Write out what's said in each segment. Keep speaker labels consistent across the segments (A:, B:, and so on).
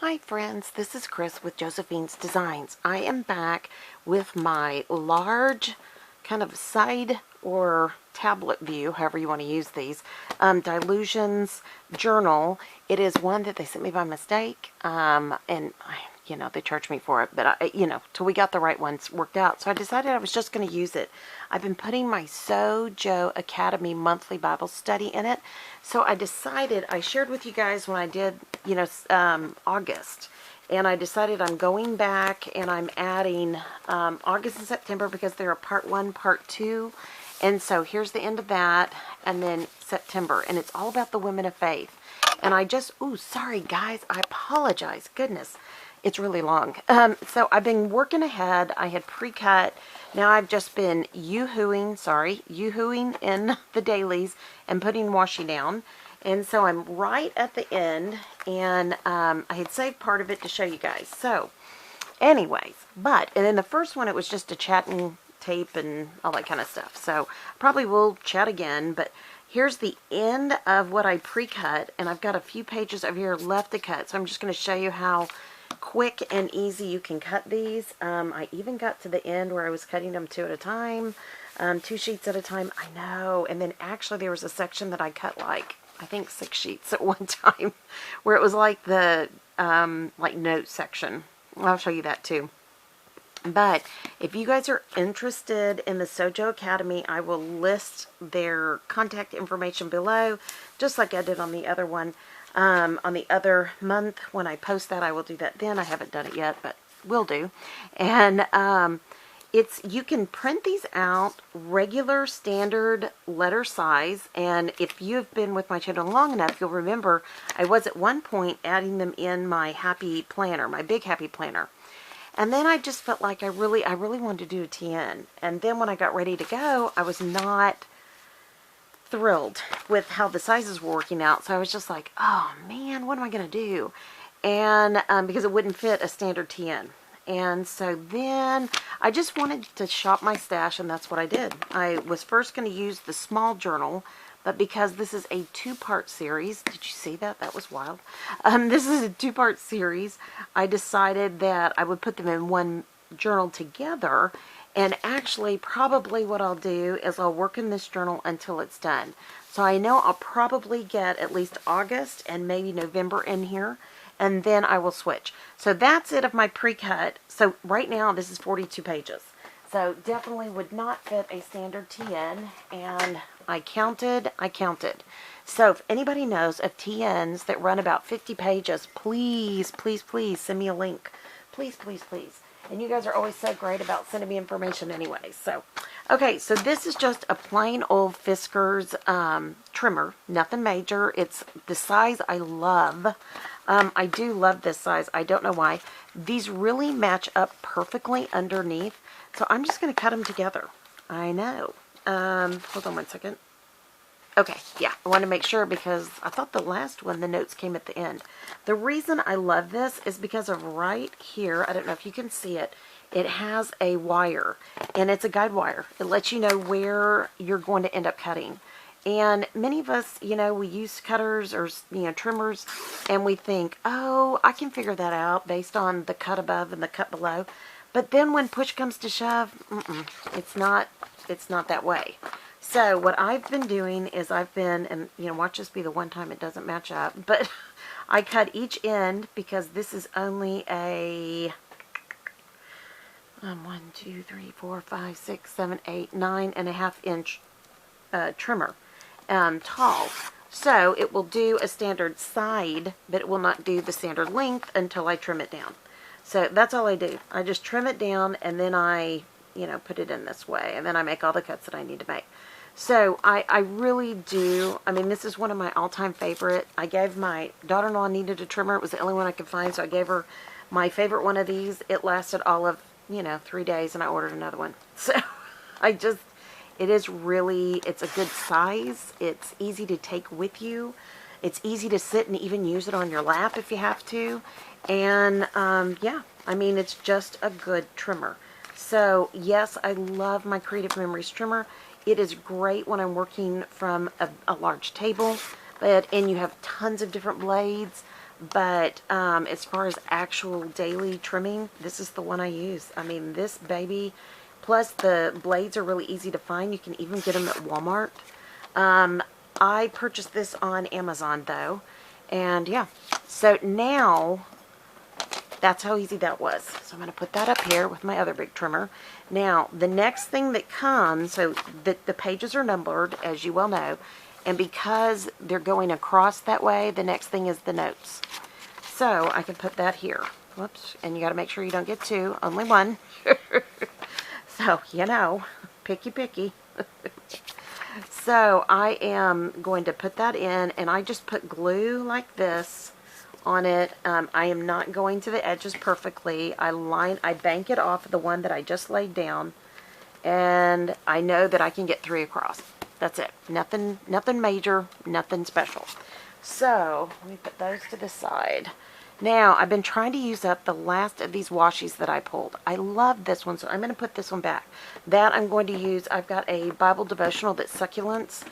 A: Hi friends, this is Chris with Josephine's Designs. I am back with my large kind of side or tablet view, however you want to use these, Dilutions journal. It is one that they sent me by mistake, they charged me for it, but till we got the right ones worked out. So I decided I was just going to use it. I've been putting my Sojo Academy monthly Bible study in it. So I decided, I shared with you guys when I did, August. And I decided I'm going back and I'm adding August and September because they're a part 1, part 2. And so here's the end of that, and then September. And it's all about the women of faith. And I just, sorry guys, I apologize. Goodness, it's really long. So I've been working ahead. I had pre-cut. Now I've just been yoo-hooing in the dailies and putting washi down. And so I'm right at the end, and I had saved part of it to show you guys. So anyways, and in the first one it was just a chatting tape and all that kind of stuff. So probably we'll chat again, but here's the end of what I pre-cut, and I've got a few pages over here left to cut. So I'm just going to show you how quick and easy you can cut these. I even got to the end where I was cutting them 2 at a time, 2 sheets at a time. I know. And then actually there was a section that I cut like, I think 6 sheets at one time, where it was like the note section. I'll show you that too. But if you guys are interested in the Sojo Academy, I will list their contact information below, just like I did on the other one. On the other month, when I post that, I will do that then. I haven't done it yet, but will do. And you can print these out regular standard letter size, and if you've been with my channel long enough, you'll remember I was at one point adding them in my happy planner, my big happy planner. And then I just felt like I really wanted to do a TN. And then when I got ready to go, I was not thrilled with how the sizes were working out. So I was just like, oh man, what am I going to do? And because it wouldn't fit a standard TN. And so then I just wanted to shop my stash, and that's what I did. I was first going to use the small journal, but because this is a 2-part series, did you see that? That was wild. This is a 2-part series. I decided that I would put them in one journal together, and actually probably what I'll do is I'll work in this journal until it's done. So I know I'll probably get at least August and maybe November in here, and then I will switch. So that's it of my pre-cut. So right now this is 42 pages. So definitely would not fit a standard TN, and I counted. So if anybody knows of TNs that run about 50 pages, please, please, please send me a link. Please, please, please. And you guys are always so great about sending me information anyway. So, okay, so this is just a plain old Fiskars trimmer. Nothing major. It's the size I love. I do love this size. I don't know why. These really match up perfectly underneath. So I'm just going to cut them together. I know. Hold on one second. Okay, yeah, I want to make sure because I thought the last one, the notes came at the end. The reason I love this is because of right here, I don't know if you can see it, it has a wire, and it's a guide wire. It lets you know where you're going to end up cutting. And many of us, we use cutters or, trimmers, and we think, oh, I can figure that out based on the cut above and the cut below. But then when push comes to shove, it's not that way. So what I've been doing is and watch this be the one time it doesn't match up, but I cut each end because this is only a 1, 2, 3, 4, 5, 6, 7, 8, 9.5 inch trimmer, tall. So it will do a standard side, but it will not do the standard length until I trim it down. So that's all I do. I just trim it down, and then I, put it in this way, and then I make all the cuts that I need to make. So I really do. I mean, this is one of my all-time favorite. I gave my daughter-in-law needed a trimmer. It was the only one I could find, so I gave her my favorite one of these. It lasted all of, 3 days, and I ordered another one. So it is really, it's a good size. It's easy to take with you. It's easy to sit and even use it on your lap if you have to. And, yeah, I mean, it's just a good trimmer. So, yes, I love my Creative Memories trimmer. It is great when I'm working from a large table, and you have tons of different blades. But as far as actual daily trimming, this is the one I use. I mean, this baby, plus the blades are really easy to find. You can even get them at Walmart. I purchased this on Amazon though. And yeah, so now that's how easy that was. So I'm going to put that up here with my other big trimmer. Now, the next thing that comes, so the pages are numbered, as you well know, and because they're going across that way, the next thing is the notes. So I can put that here. Whoops, and you got to make sure you don't get two, only one. So, you know, picky. So I am going to put that in, and I just put glue like this on it. I am not going to the edges perfectly. I bank it off of the one that I just laid down, and I know that I can get 3 across. That's it. Nothing major, nothing special. So let me put those to the side. Now, I've been trying to use up the last of these washies that I pulled. I love this one, so I'm going to put this one back. That I'm going to use, I've got a Bible devotional that's Succulents.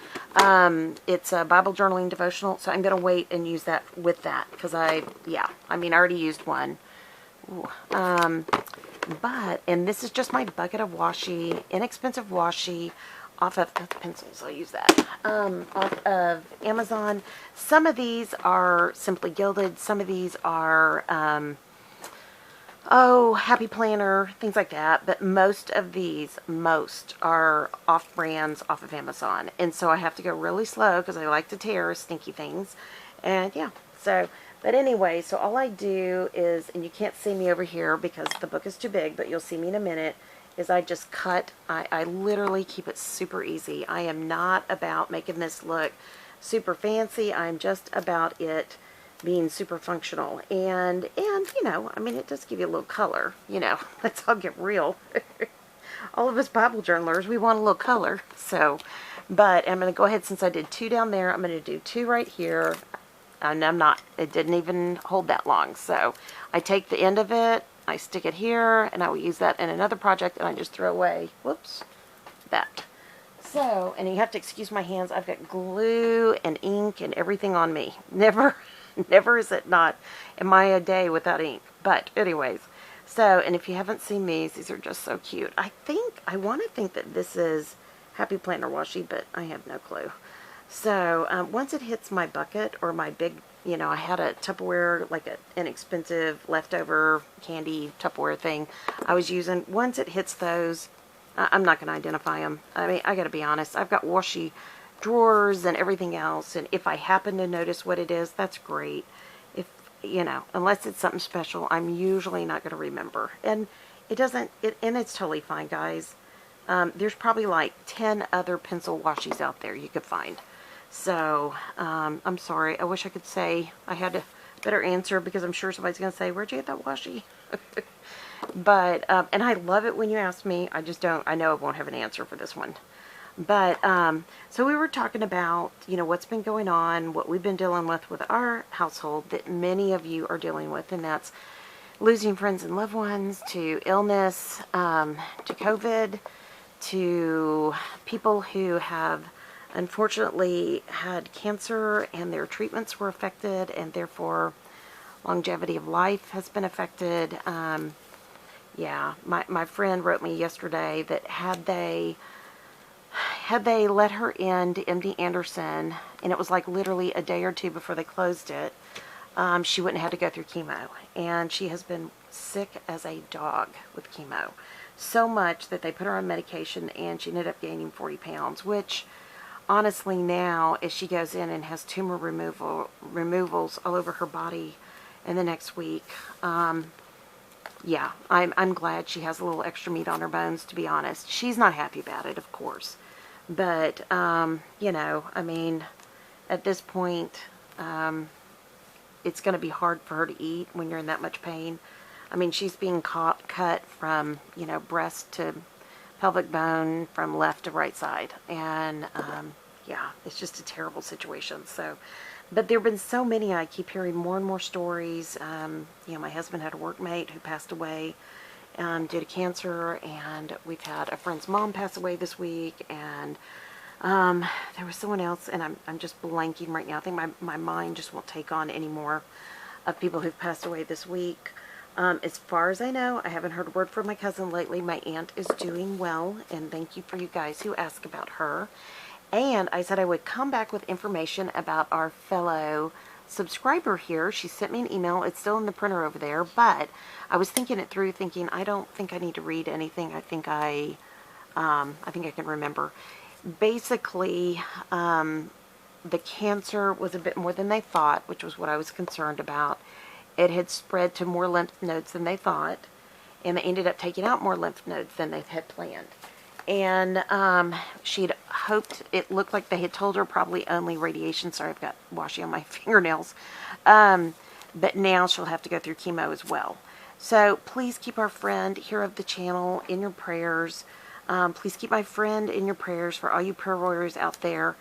A: It's a Bible journaling devotional, so I'm going to wait and use that with that, because I already used one. And this is just my bucket of washi, inexpensive washi, off of pencils, I'll use that, off of Amazon. Some of these are Simply Gilded, some of these are, Happy Planner, things like that, but most are off brands off of Amazon, and so I have to go really slow because I like to tear stinky things, and yeah, so, but anyway, so all I do is, and you can't see me over here because the book is too big, but you'll see me in a minute, is I just cut. I literally keep it super easy. I am not about making this look super fancy. I'm just about it being super functional. And you know, I mean, it does give you a little color, you know. Let's all get real. All of us Bible journalers, we want a little color. So, but I'm going to go ahead, since I did 2 down there, I'm going to do 2 right here. And it didn't even hold that long. So I take the end of it, I stick it here, and I will use that in another project, and I just throw away, whoops, that. So, and you have to excuse my hands, I've got glue and ink and everything on me. Never is it not, am I a day without ink. But anyways, so, and if you haven't seen these are just so cute. I want to think that this is Happy Planner washi, but I have no clue. So, once it hits my bucket or my big, you know, I had a Tupperware, like an inexpensive leftover candy Tupperware thing I was using. Once it hits those, I'm not going to identify them. I mean, I got to be honest. I've got washi drawers and everything else, and if I happen to notice what it is, that's great. If, you know, unless it's something special, I'm usually not going to remember. And and it's totally fine, guys. There's probably like 10 other pencil washies out there you could find. So, I'm sorry. I wish I could say I had a better answer, because I'm sure somebody's going to say, where'd you get that washi? But, and I love it when you ask me. I just don't, I know I won't have an answer for this one. But, so we were talking about, you know, what's been going on, what we've been dealing with our household that many of you are dealing with, and that's losing friends and loved ones, to illness, to COVID, to people who have unfortunately had cancer and their treatments were affected, and therefore longevity of life has been affected. Yeah, my friend wrote me yesterday that had they let her in to MD Anderson, and it was like literally a day or 2 before they closed it, she wouldn't have had to go through chemo. And she has been sick as a dog with chemo. So much that they put her on medication, and she ended up gaining 40 pounds, which honestly now, as she goes in and has tumor removals all over her body in the next week, yeah, I'm glad she has a little extra meat on her bones, to be honest. She's not happy about it, of course. But, you know, I mean, at this point, it's going to be hard for her to eat when you're in that much pain. I mean, she's being cut from, you know, breast to pelvic bone, from left to right side. And, yeah, it's just a terrible situation. So, but there have been so many. I keep hearing more and more stories. You know, my husband had a workmate who passed away due to cancer, and we've had a friend's mom pass away this week, and there was someone else, and I'm just blanking right now. I think my mind just won't take on anymore. of people who've passed away this week. As far as I know, I haven't heard a word from my cousin lately. My aunt is doing well, and thank you for you guys who asked about her. And I said I would come back with information about our fellow subscriber here. She sent me an email. It's still in the printer over there, but I was thinking it through, thinking I don't think I need to read anything. I think I can remember. Basically, the cancer was a bit more than they thought, which was what I was concerned about. It had spread to more lymph nodes than they thought, and they ended up taking out more lymph nodes than they had planned. And she'd hoped, it looked like they had told her probably only radiation. Sorry, I've got washi on my fingernails. But now she'll have to go through chemo as well. So please keep our friend here of the channel in your prayers. Please keep my friend in your prayers for all you prayer warriors out there.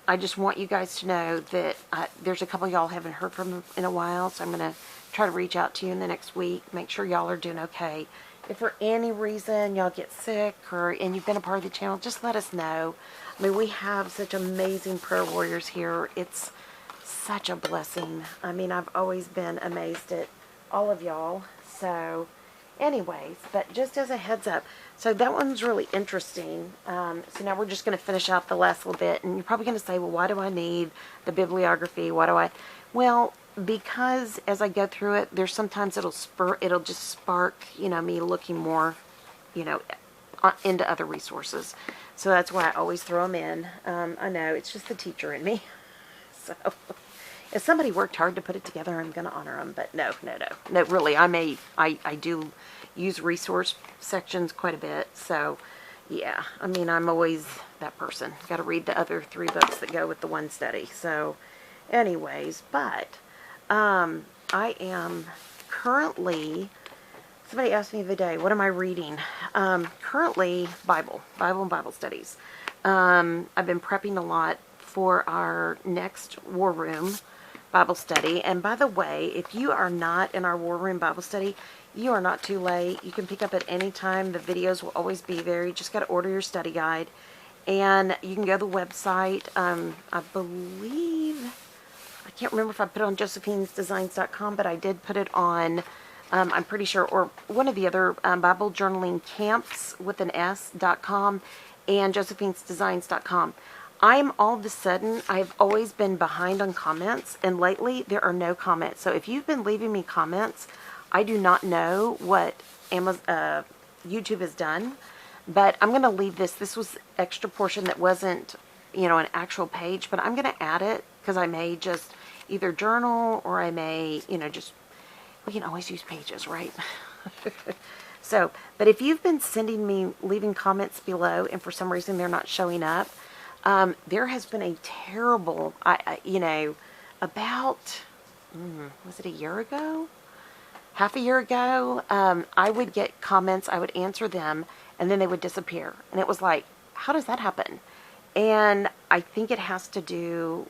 A: I just want you guys to know that there's a couple y'all haven't heard from in a while, so I'm going to try to reach out to you in the next week. Make sure y'all are doing okay. If for any reason y'all get sick and you've been a part of the channel, just let us know. I mean, we have such amazing prayer warriors here. It's such a blessing. I mean, I've always been amazed at all of y'all. So anyways, but just as a heads up, so that one's really interesting. So now we're just going to finish out the last little bit, and you're probably going to say, well, why do I need the bibliography? Well, because as I go through it, there's sometimes it'll just spark, me looking more, into other resources. So that's why I always throw them in. I know, it's just the teacher in me. So if somebody worked hard to put it together, I'm going to honor them. But no, really, I do use resource sections quite a bit. So yeah, I mean, I'm always that person. Got to read the other 3 books that go with the one study. So anyways, but I am currently, somebody asked me the other day, what am I reading? Currently, Bible and Bible studies. I've been prepping a lot for our next War Room Bible study. And by the way, if you are not in our War Room Bible study, you are not too late. You can pick up at any time. The videos will always be there. You just got to order your study guide. And you can go to the website. I believe, I can't remember if I put it on josephinesdesigns.com, but I did put it on, I'm pretty sure, or one of the other Bible journaling camps with an S.com and josephinesdesigns.com. I'm all of a sudden, I've always been behind on comments, and lately there are no comments. So if you've been leaving me comments, I do not know what YouTube has done, but I'm going to leave this. This was extra portion that wasn't, an actual page, but I'm going to add it because I may just either journal or I may, we can always use pages, right? So, but if you've been leaving comments below and for some reason they're not showing up, there has been a terrible, about, was it a year ago? Half a year ago, I would get comments, I would answer them, and then they would disappear. And it was like, how does that happen? And I think it has to do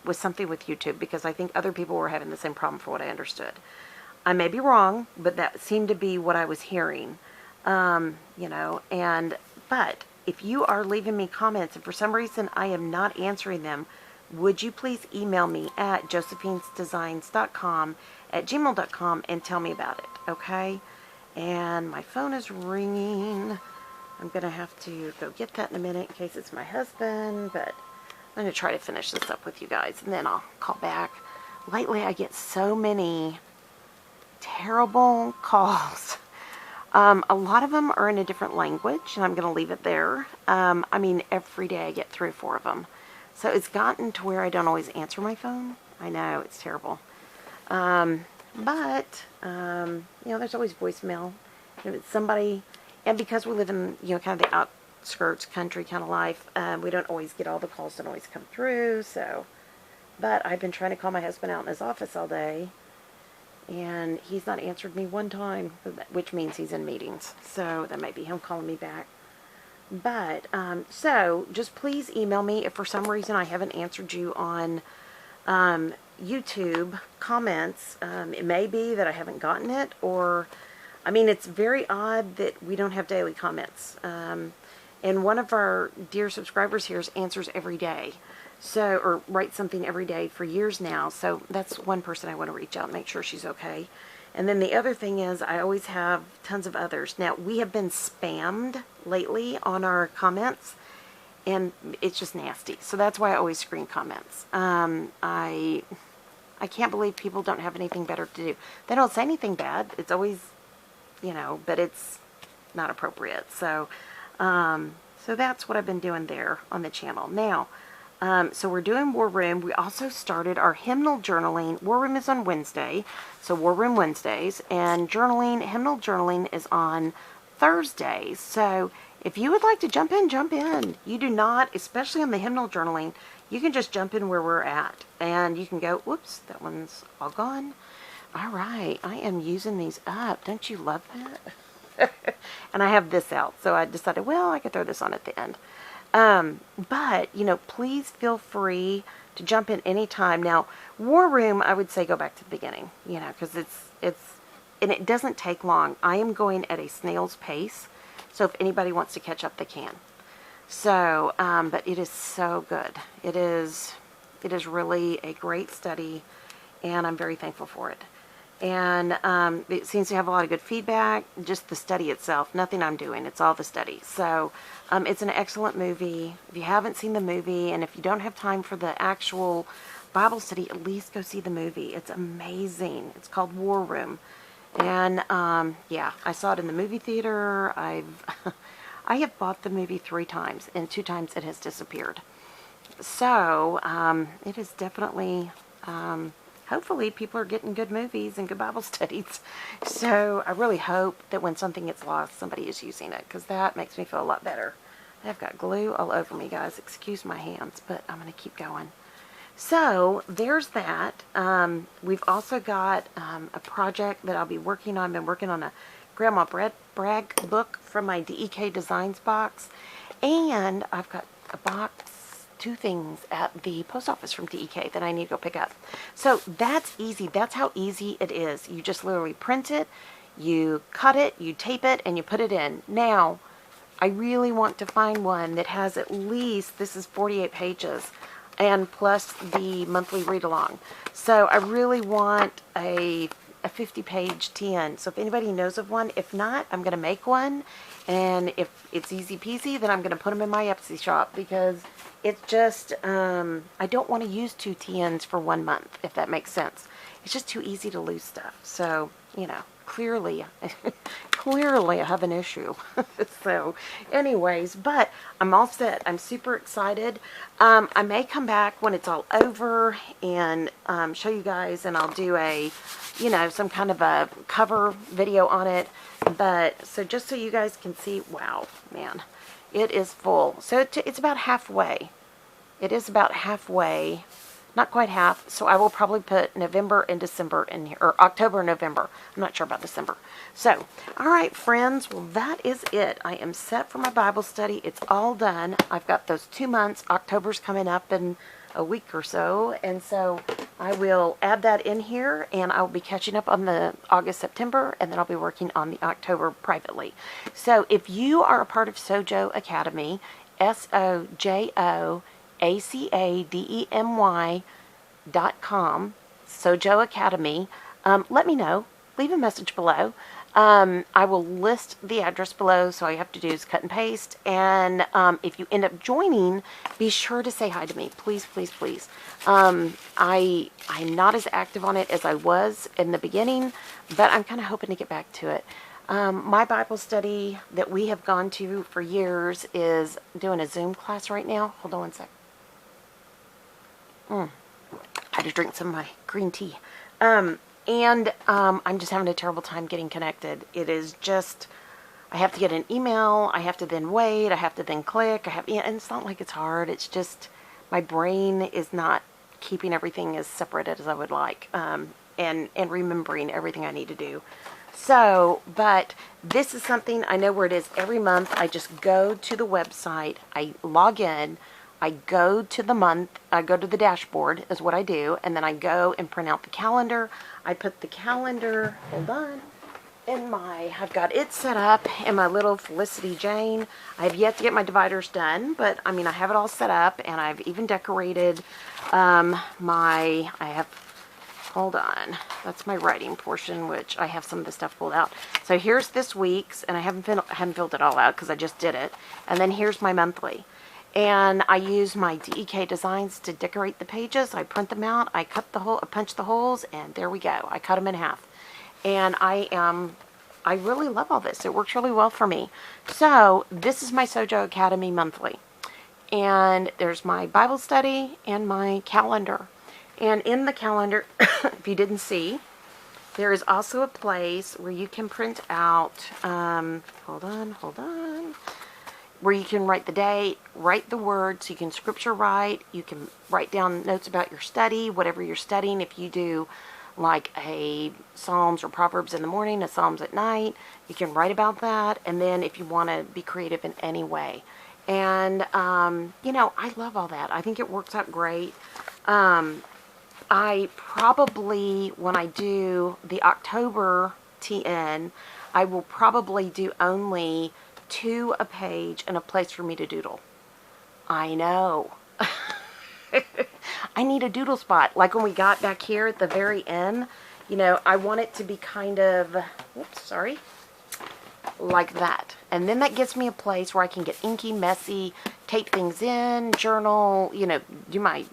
A: with something with YouTube, because I think other people were having the same problem for what I understood. I may be wrong, but that seemed to be what I was hearing. But if you are leaving me comments and for some reason I am not answering them, would you please email me at josephinesdesigns.com@gmail.com and tell me about it, okay? And my phone is ringing. I'm going to have to go get that in a minute in case it's my husband, but I'm going to try to finish this up with you guys and then I'll call back. Lately I get so many terrible calls. A lot of them are in a different language, and I'm going to leave it there. I mean, every day I get 3 or 4 of them. So it's gotten to where I don't always answer my phone. I know, it's terrible. There's always voicemail. If it's somebody, and because we live in, kind of the outskirts country kind of life, we don't always get all the calls, don't always come through, so. But I've been trying to call my husband out in his office all day, and he's not answered me one time, which means he's in meetings. So that might be him calling me back. But, so just please email me if for some reason I haven't answered you on YouTube comments. It may be that I haven't gotten it, or, I mean, it's very odd that we don't have daily comments. And one of our dear subscribers here answers every day. So, or write something every day for years now. So that's one person I want to reach out and make sure she's okay. And then the other thing is I always have tons of others. Now, we have been spammed lately on our comments, and it's just nasty. So that's why I always screen comments. I can't believe people don't have anything better to do. They don't say anything bad. It's always, you know, but it's not appropriate. So, so that's what I've been doing there on the channel. Now, so we're doing War Room. We also started our hymnal journaling. War Room is on Wednesday, so War Room Wednesdays, and journaling, hymnal journaling is on Thursdays. So if you would like to jump in, jump in. You do not, especially on the hymnal journaling, you can just jump in where we're at, and you can go, whoops, that one's all gone. All right, I am using these up. Don't you love that? And I have this out, so I decided, well, I could throw this on at the end. But, you know, please feel free to jump in anytime. Now, War Room, I would say go back to the beginning, you know, because and it doesn't take long. I am going at a snail's pace, so if anybody wants to catch up, they can. So, but it is so good. It is really a great study, and I'm very thankful for it. And it seems to have a lot of good feedback, just the study itself, nothing I'm doing, it's all the study. So it's an excellent movie. If you haven't seen the movie, and if you don't have time for the actual Bible study, at least go see the movie. It's amazing. It's called War Room. And yeah, I saw it in the movie theater. I have bought the movie 3 times, and 2 times it has disappeared. So it is definitely... hopefully people are getting good movies and good Bible studies. So I really hope that when something gets lost, somebody is using it, because that makes me feel a lot better. I've got glue all over me, guys. Excuse my hands, but I'm going to keep going. So there's that. We've also got a project that I'll be working on. I've been working on a Grandma Bragg book from my DEK Designs box. And I've got a box, 2 things at the post office from DEK that I need to go pick up. So that's easy. That's how easy it is. You just literally print it, you cut it, you tape it, and you put it in. Now, I really want to find one that has at least, this is 48 pages, and plus the monthly read-along. So I really want a 50-page TN. So if anybody knows of one, if not, I'm going to make one. And if it's easy peasy, then I'm going to put them in my Etsy shop, because it's just, I don't want to use 2 TNs for 1 month, if that makes sense. It's just too easy to lose stuff. So, you know, clearly I have an issue. So, anyways, but I'm all set. I'm super excited. I may come back when it's all over and show you guys, and I'll do a, you know, some kind of a cover video on it. But, so just so you guys can see, wow, man, it is full. So it's about halfway. It is about halfway, not quite half. So I will probably put November and December in here, or October and November. I'm not sure about December. So, all right, friends, well, that is it. I am set for my Bible study. It's all done. I've got those 2 months. October's coming up in a week or so, and so I will add that in here, and I'll be catching up on the August, September, and then I'll be working on the October privately. So if you are a part of Sojo Academy, SOJOACADEMY.com, Sojo Academy, let me know. Leave a message below. I will list the address below, so all you have to do is cut and paste. And if you end up joining, be sure to say hi to me. Please, please, please. I'm not as active on it as I was in the beginning, but I'm kind of hoping to get back to it. My Bible study that we have gone to for years is doing a Zoom class right now. Hold on one sec. I had to drink some of my green tea. And I'm just having a terrible time getting connected. It is just, I have to get an email, I have to then wait, I have to then click, and it's not like it's hard, it's just, my brain is not keeping everything as separate as I would like, and remembering everything I need to do. So, but this is something, I know where it is every month. I just go to the website, I log in, I go to the month, I go to the dashboard is what I do, and then I go and print out the calendar. I put the calendar, hold on, I've got it set up in my little Felicity Jane. I have yet to get my dividers done, but I mean, I have it all set up, and I've even decorated hold on, that's my writing portion, which I have some of the stuff pulled out. So here's this week's, and I haven't filled it all out because I just did it. And then here's my monthly. And I use my DEK designs to decorate the pages. I print them out, I punch the holes, and there we go. I cut them in half. And I really love all this. It works really well for me. So this is my Sojo Academy monthly. And there's my Bible study and my calendar. And in the calendar, if you didn't see, there is also a place where you can print out, hold on, where you can write the date, write the words, you can scripture write, you can write down notes about your study, whatever you're studying. If you do like a Psalms or Proverbs in the morning, a Psalms at night, you can write about that. And then if you want to be creative in any way. And, you know, I love all that. I think it works out great. I probably, when I do the October TN, I will probably do only 2 a page and a place for me to doodle. I know. I need a doodle spot. Like when we got back here at the very end, you know, I want it to be kind of, whoops, sorry, like that. And then that gives me a place where I can get inky, messy, tape things in, journal, you know, do my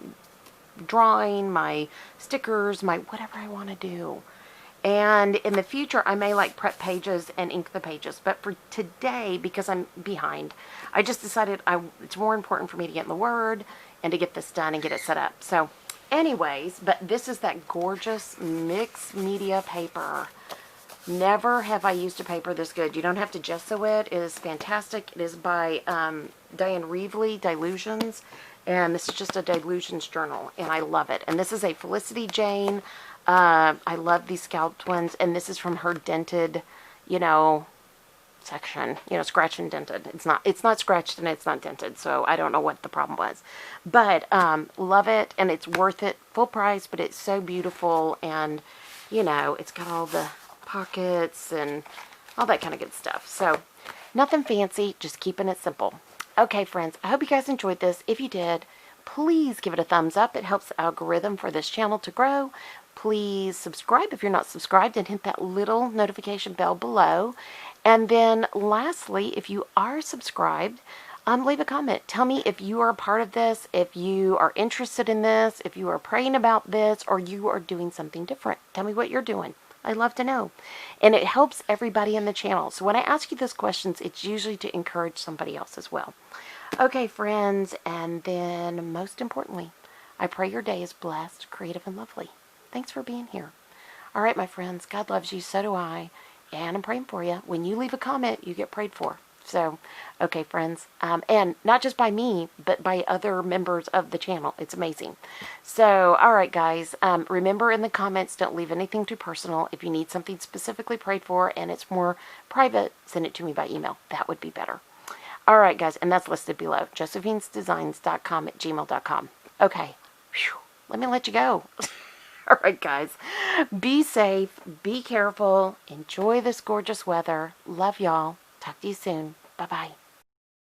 A: drawing, my stickers, my whatever I want to do. And in the future, I may like prep pages and ink the pages. But for today, because I'm behind, I just decided it's more important for me to get in the Word and to get this done and get it set up. So anyways, but this is that gorgeous mixed media paper. Never have I used a paper this good. You don't have to gesso it. It is fantastic. It is by Diane Reevely, Dilutions. And this is just a Dilutions journal, and I love it. And this is a Felicity Jane. I love these scalped ones, and this is from her dented, you know, section. You know, scratched and dented. It's not scratched and it's not dented, so I don't know what the problem was. But love it, and it's worth it. Full price, but it's so beautiful, and you know, it's got all the pockets and all that kind of good stuff. So nothing fancy, just keeping it simple. Okay, friends, I hope you guys enjoyed this. If you did, please give it a thumbs up. It helps the algorithm for this channel to grow. Please subscribe if you're not subscribed and hit that little notification bell below. And then lastly, if you are subscribed, leave a comment. Tell me if you are a part of this, if you are interested in this, if you are praying about this, or you are doing something different. Tell me what you're doing. I'd love to know. And it helps everybody in the channel. So when I ask you those questions, it's usually to encourage somebody else as well. Okay, friends, and then most importantly, I pray your day is blessed, creative, and lovely. Thanks for being here. All right, my friends, God loves you, so do I, and I'm praying for you. When you leave a comment, you get prayed for. So, okay, friends, and not just by me, but by other members of the channel. It's amazing. So, all right, guys, remember in the comments, don't leave anything too personal. If you need something specifically prayed for and it's more private, send it to me by email. That would be better. All right, guys, and that's listed below, josephinesdesigns.com@gmail.com. Okay, whew, let me let you go. All right, guys, be safe, be careful, enjoy this gorgeous weather. Love y'all. Talk to you soon. Bye-bye.